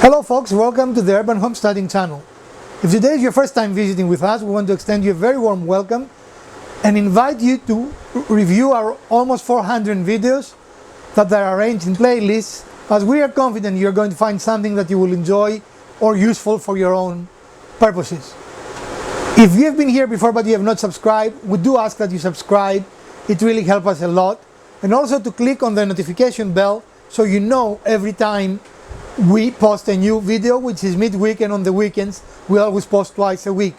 Hello folks, welcome to the Urban Homesteading channel. If today is your first time visiting with us, we want to extend you a very warm welcome and invite you to review our almost 400 videos that are arranged in playlists, as we are confident you're going to find something that you will enjoy or useful for your own purposes. If you have been here before but you have not subscribed, we do ask that you subscribe. It really helps us a lot. And also to click on the notification bell so you know every time we post a new video, which is midweek, and on the weekends we always post twice a week.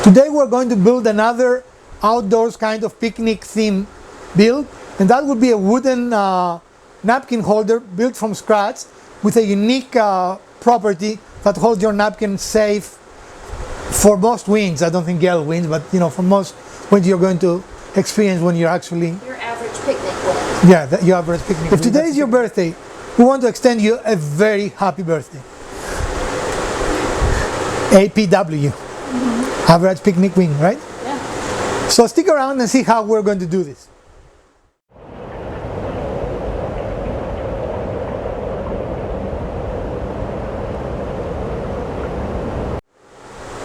Today we're going to build another outdoors kind of picnic theme build, and that would be a wooden napkin holder built from scratch with a unique property that holds your napkin safe for most winds. I don't think gale winds, but for most winds you're going to experience when you're actually your average picnic wind. Yeah, your average picnic. If today is your birthday, we want to extend you a very happy birthday. APW, average picnic wing, right? Yeah. So stick around and see how we're going to do this.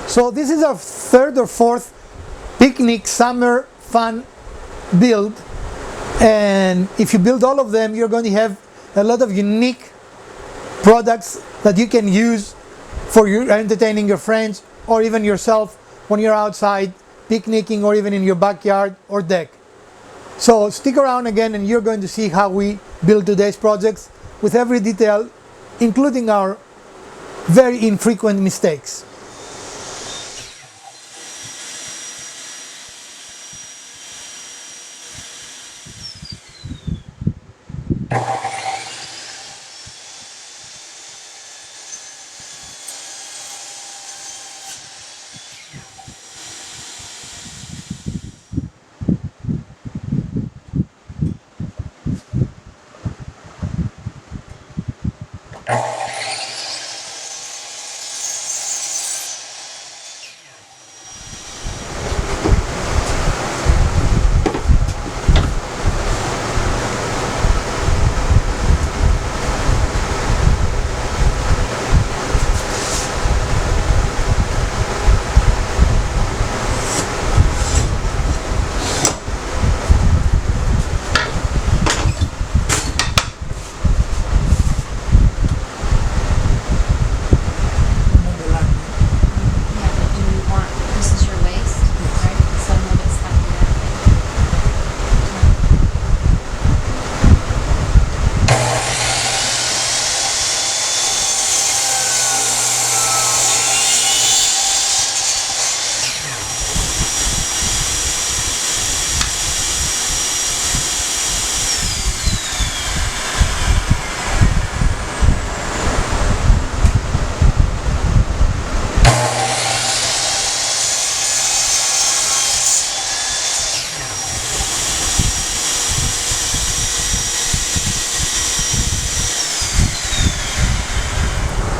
So this is our third or fourth picnic summer fun build, and if you build all of them, you're going to have a lot of unique products that you can use for entertaining your friends or even yourself when you're outside picnicking or even in your backyard or deck. So stick around again and you're going to see how we build today's projects with every detail, including our very infrequent mistakes.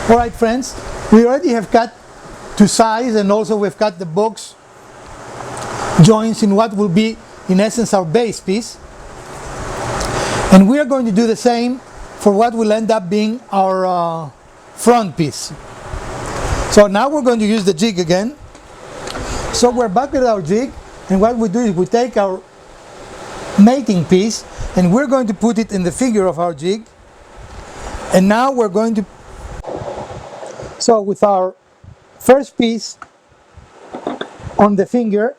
Alright friends, we already have cut to size, and also we've cut the box joints in what will be in essence our base piece, and we are going to do the same for what will end up being our front piece. So now we're going to use the jig again. So we're back with our jig, and what we do is we take our mating piece and we're going to put it in the figure of our jig, and now we're going to So with our first piece on the finger,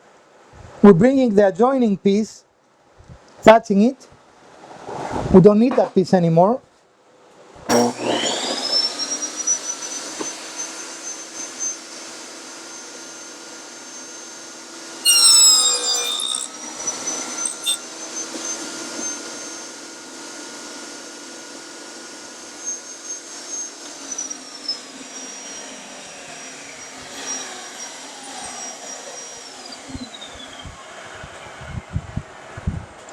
we're bringing the adjoining piece, touching it. We don't need that piece anymore.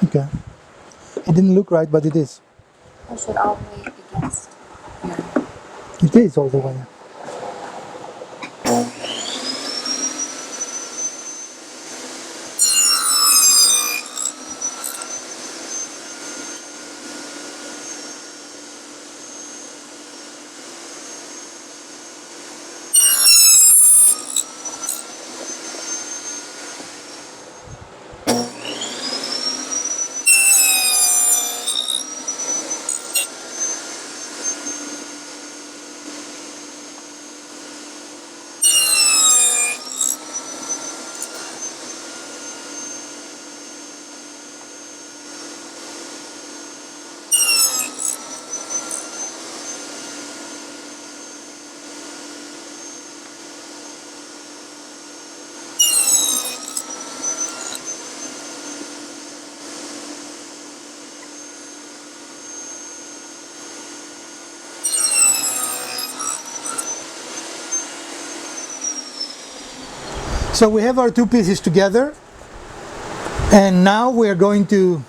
Okay. It didn't look right, but it is. I should all the way against here. It is all the way. So we have our two pieces together, and now we are going to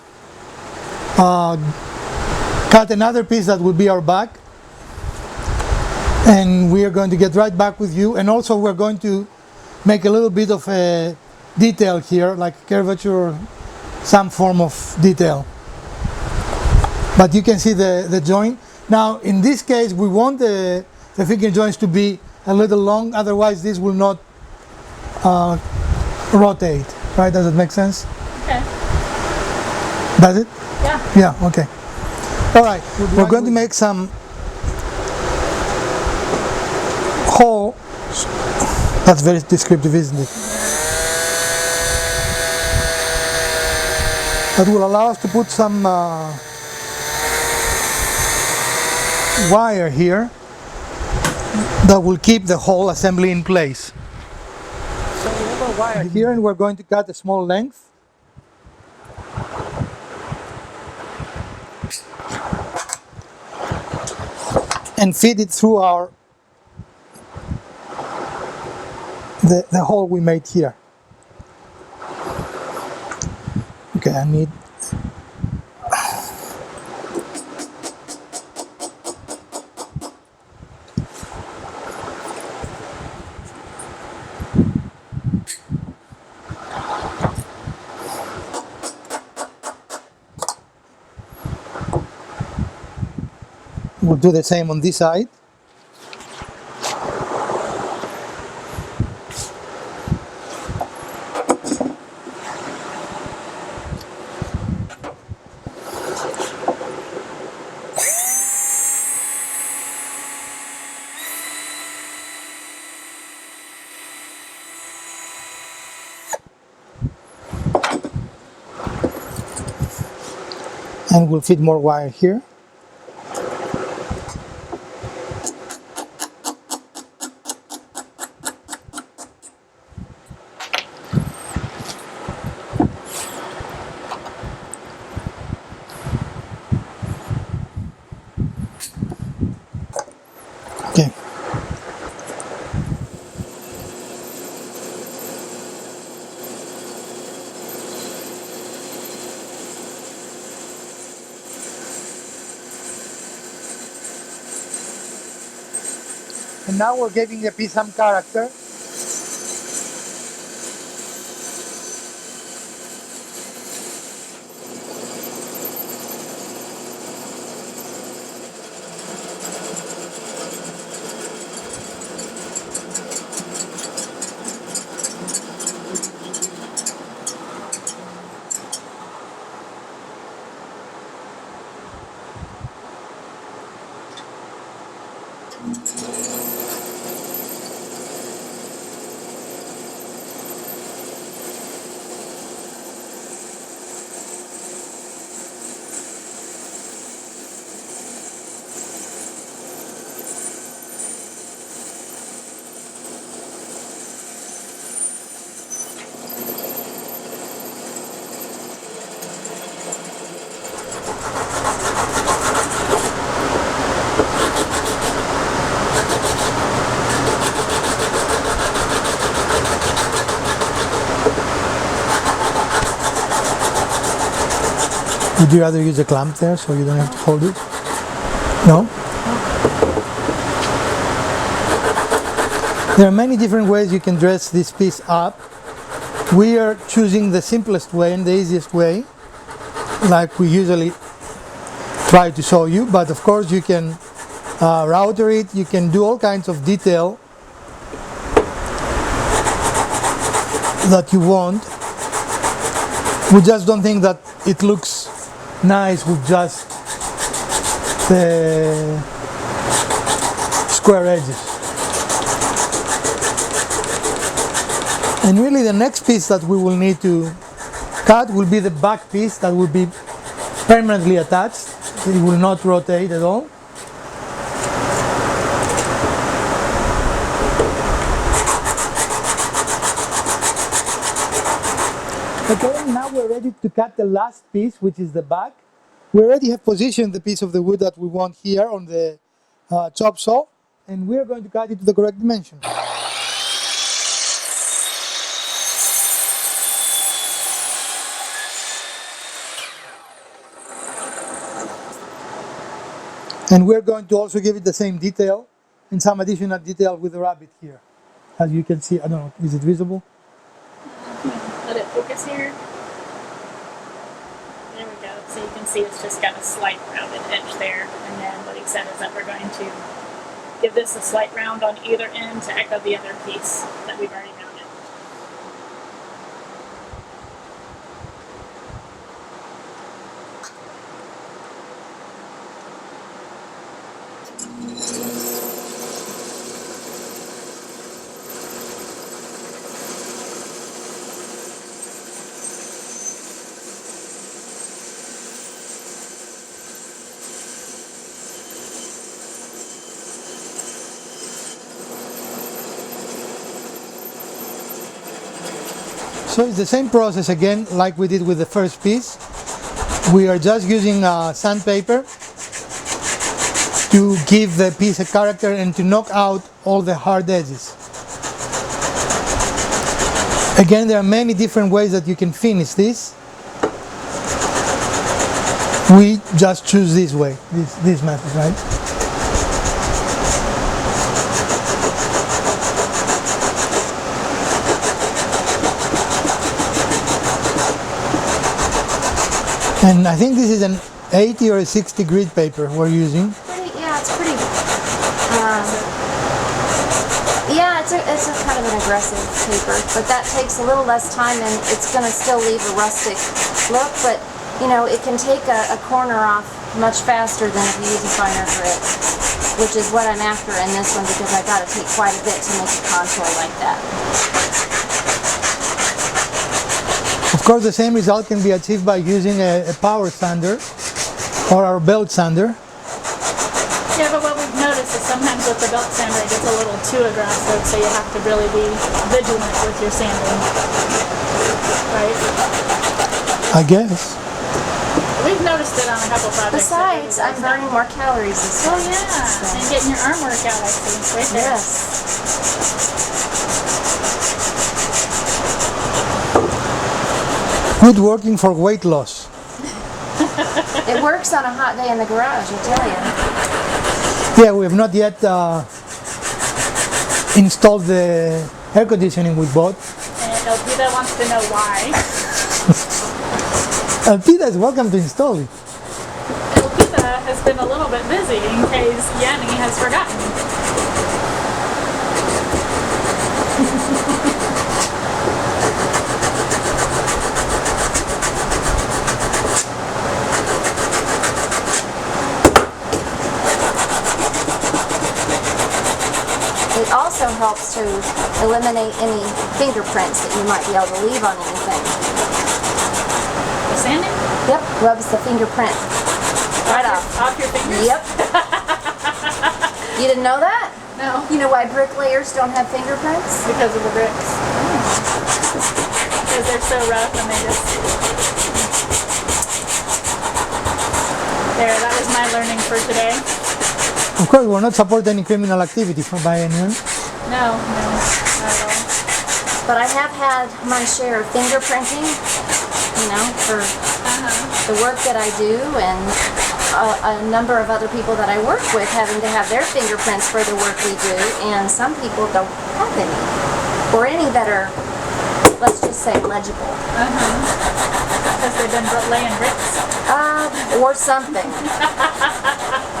cut another piece that will be our back, and we are going to get right back with you. And also we're going to make a little bit of a detail here, like curvature or some form of detail. But you can see the joint. Now in this case we want the finger joints to be a little long, otherwise this will not rotate, right? Does it make sense? Okay. Does it? Yeah. Yeah, okay. All right, we're going to make some holes. That's very descriptive, isn't it? That will allow us to put some wire here that will keep the whole assembly in place. So we have a wire here, and we're going to cut a small length. And feed it through our the hole we made here. Okay, I need we'll do the same on this side. And we'll feed more wire here. Okay. And now we're giving the piece some character. Would you rather use a clamp there so you don't have to hold it? No? There are many different ways you can dress this piece up. We are choosing the simplest way and the easiest way, like we usually try to show you, but of course you can router it, you can do all kinds of detail that you want. We just don't think that it looks nice with just the square edges. And really the next piece that we will need to cut will be the back piece that will be permanently attached. It will not rotate at all. Okay, now we're ready to cut the last piece, which is the back. We already have positioned the piece of the wood that we want here on the chop saw, and we're going to cut it to the correct dimension. And we're going to also give it the same detail and some additional detail with the rabbit here. As you can see, I don't know, is it visible? Let it focus here. There we go. So you can see it's just got a slight rounded edge there. And then what he said is that we're going to give this a slight round on either end to echo the other piece that we've already rounded. So it's the same process again like we did with the first piece. We are just using sandpaper to give the piece a character and to knock out all the hard edges. Again, there are many different ways that you can finish this. We just choose this way, this method, right? And I think this is an 80 or a 60 grit paper we're using. Yeah, it's pretty. Yeah, it's a kind of an aggressive paper, but that takes a little less time, and it's going to still leave a rustic look. But you know, it can take a corner off much faster than if you use a finer grit, which is what I'm after in this one, because I got to take quite a bit to make a contour like that. Of course, the same result can be achieved by using a power sander or our belt sander. Yeah, but what we've noticed is sometimes with the belt sander it gets a little too aggressive, so you have to really be vigilant with your sanding. Right? I guess. We've noticed it on a couple projects. Besides, I'm burning more calories this Oh time. yeah, and getting your arm workout, I see, right there. Yes. Good working for weight loss. It works on a hot day in the garage, I tell you. Yeah, we have not yet installed the air conditioning we bought. And Elvita wants to know why. Elvita is welcome to install it. Elvita has been a little bit busy in case Yanni has forgotten. It also helps to eliminate any fingerprints that you might be able to leave on anything. The sanding? Yep, rubs the fingerprint right off. Off your fingers? Yep. You didn't know that? No. You know why bricklayers don't have fingerprints? Because of the bricks. Because they're so rough and they just... There, that was my learning for today. Of course, we're not supporting any criminal activity by anyone. No, not at all. But I have had my share of fingerprinting, you know, for the work that I do, and a number of other people that I work with having to have their fingerprints for the work we do, and some people don't have any, or any that are, let's just say, legible. Because they've been laying bricks. Or something.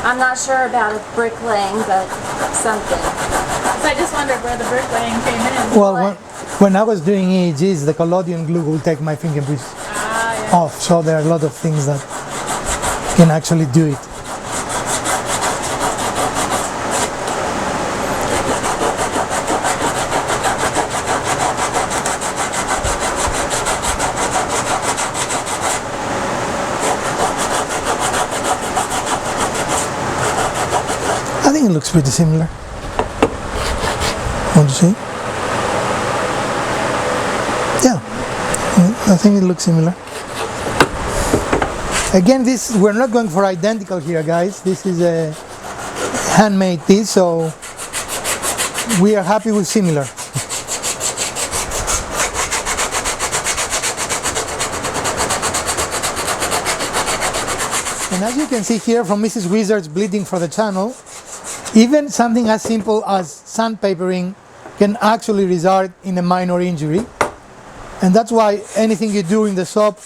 I'm not sure about bricklaying, but something. So I just wondered where the bricklaying came in. Well, when I was doing EEGs, the collodion glue will take my fingerprints off, so there are a lot of things that can actually do it. I think it looks pretty similar. Want to see? Yeah, I think it looks similar. Again, we're not going for identical here, guys. This is a handmade piece, so we are happy with similar. And as you can see here from Mrs. Wizard's bleeding for the channel, even something as simple as sandpapering can actually result in a minor injury. And that's why anything you do in the shop,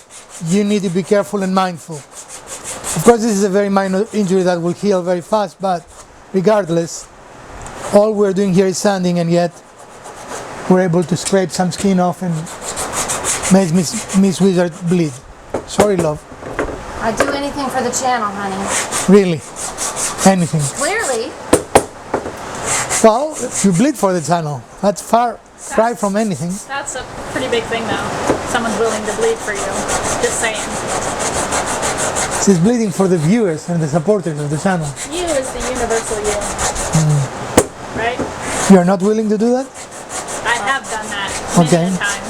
you need to be careful and mindful. Of course, this is a very minor injury that will heal very fast, but regardless, all we're doing here is sanding, and yet we're able to scrape some skin off and make Miss Wizard bleed. Sorry, love. I'd do anything for the channel, honey. Really? Anything? Clearly. Well, you bleed for the channel. That's far from anything. That's a pretty big thing, though. Someone's willing to bleed for you. Just saying. She's bleeding for the viewers and the supporters of the channel. You is the universal you. Right? You're not willing to do that? I have done that Okay. many a time.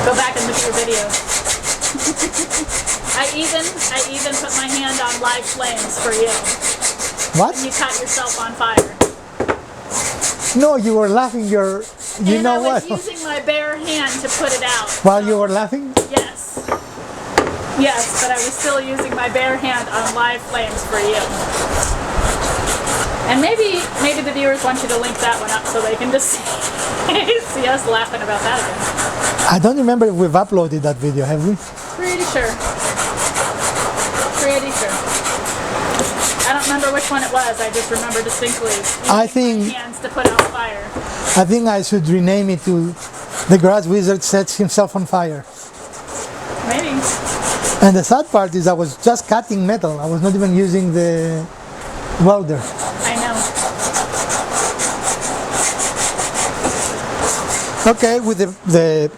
Go back and look at your videos. I even put my hand on live flames for you. What? You caught yourself on fire. No, you were laughing your... You and know I was what? using my bare hand to put it out. While you were laughing? Yes. Yes, but I was still using my bare hand on live flames for you. And maybe the viewers want you to link that one up so they can just see us laughing about that again. I don't remember if we've uploaded that video, have we? Pretty sure. Pretty sure. I don't remember which one it was. I just remember distinctly using my hands to put out fire. I think I should rename it to The Grass Wizard Sets Himself on Fire. Maybe. And the sad part is I was just cutting metal. I was not even using the welder. I know. Okay, with the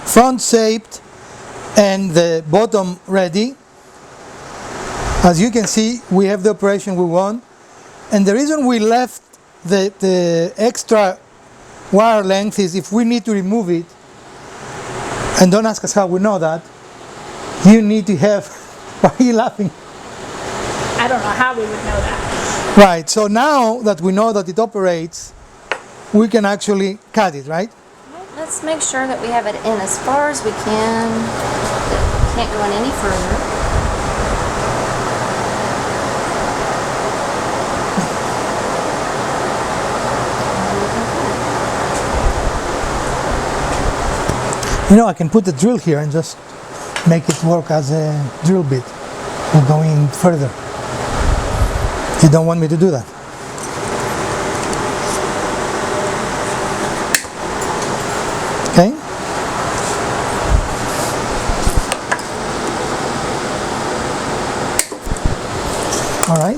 front shaped and the bottom ready, as you can see, we have the operation we want. And the reason we left the extra wire length is if we need to remove it, and don't ask us how we know that, you need to have... Why are you laughing? I don't know how we would know that. Right, so now that we know that it operates, we can actually cut it, right? Let's make sure that we have it in as far as we can. Can't go in any further. You know, I can put the drill here and just make it work as a drill bit. We'll go in further. You don't want me to do that? Okay. All right.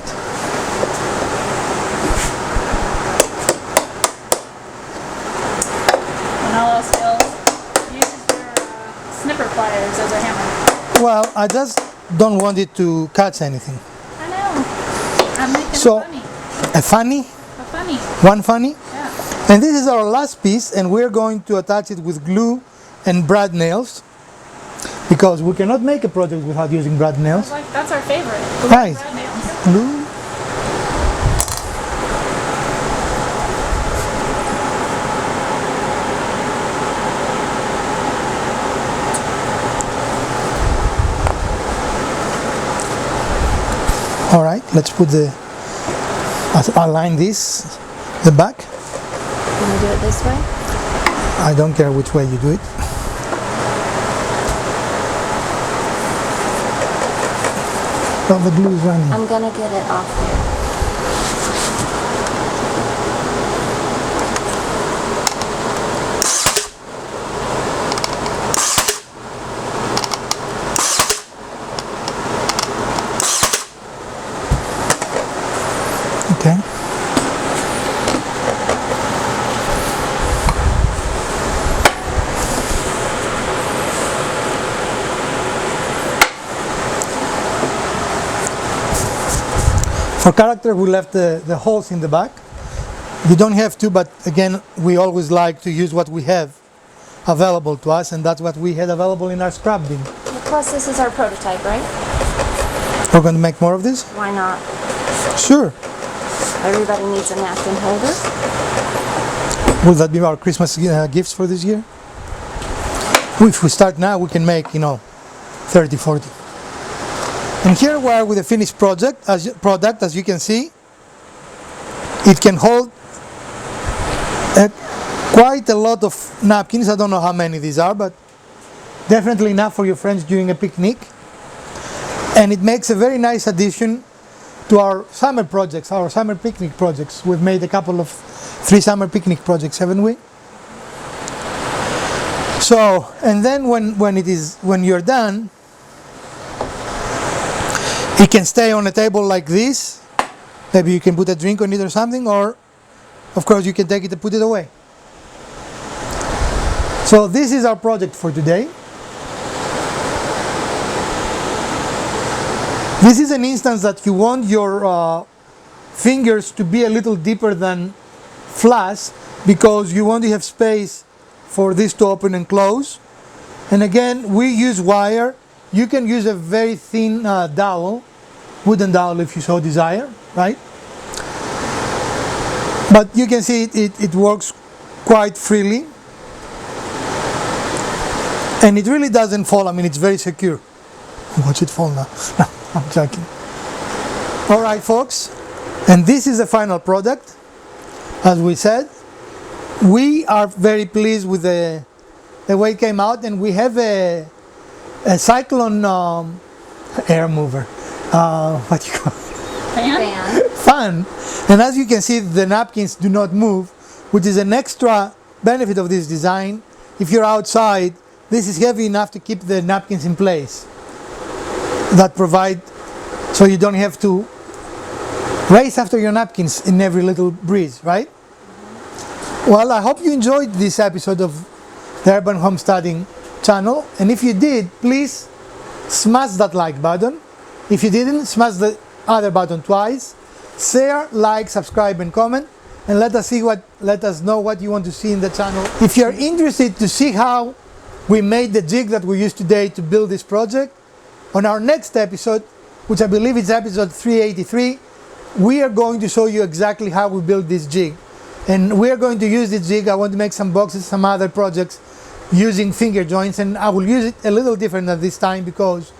When all else fails, use your snipper pliers as a hammer. Well, I just don't want it to catch anything. I know. I'm making So, a funny. a funny? A funny. One funny? Yeah. And this is our last piece, and we're going to attach it with glue and brad nails, because we cannot make a project without using brad nails. That's our favorite. Right. Brad nails. Glue. All right, let's put align this, the back. Can we do it this way? I don't care which way you do it. Oh, the glue is running. I'm gonna get it off here. Okay. For character, we left the holes in the back. You don't have to, but again, we always like to use what we have available to us, and that's what we had available in our scrap bin. Plus, this is our prototype, right? We're going to make more of this? Why not? Sure. Everybody needs a napkin holder. Will that be our Christmas gifts for this year? If we start now, we can make, 30, 40. And here we are with the finished product. As you can see, it can hold quite a lot of napkins. I don't know how many these are, but definitely enough for your friends during a picnic. And it makes a very nice addition to our summer projects, our summer picnic projects. We've made a couple of 3 summer picnic projects, haven't we? So, and then when you're done, it can stay on a table like this. Maybe you can put a drink on it or something, or of course you can take it and put it away. So this is our project for today. This is an instance that you want your fingers to be a little deeper than flush, because you want to have space for this to open and close. And again, we use wire. You can use a very thin dowel, wooden dowel if you so desire, right? But you can see it works quite freely. And it really doesn't fall. I mean, it's very secure. Watch it fall now. No, I'm joking. All right, folks. And this is the final product. As we said, we are very pleased with the way it came out. And we have a cyclone air mover. What do you call it? Fan. And as you can see, the napkins do not move, which is an extra benefit of this design. If you're outside, this is heavy enough to keep the napkins in place. That provide, so you don't have to race after your napkins in every little breeze, right? Well, I hope you enjoyed this episode of the Urban Homesteading channel. And if you did, please smash that like button. If you didn't, smash the other button twice. Share, like, subscribe, and comment. And let us know what you want to see in the channel. If you're interested to see how we made the jig that we used today to build this project, on our next episode, which I believe is episode 383, we are going to show you exactly how we built this jig. And we are going to use this jig. I want to make some boxes, some other projects using finger joints, and I will use it a little different than this time, because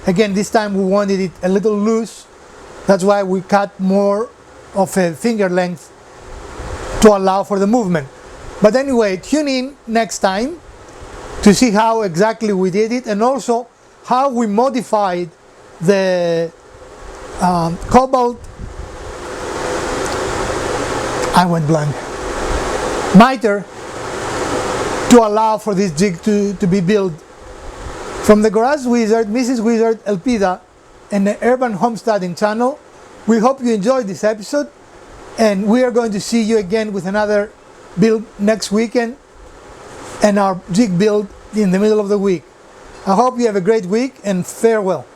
again, this time we wanted it a little loose. That's why we cut more of a finger length to allow for the movement. But anyway, tune in next time to see how exactly we did it, and also how we modified the cobalt, I went blank, miter to allow for this jig to be built. From the Garage Wizard, Mrs. Wizard, Elpida, and the Urban Homesteading channel, we hope you enjoyed this episode, and we are going to see you again with another build next weekend, and our jig build in the middle of the week. I hope you have a great week, and farewell.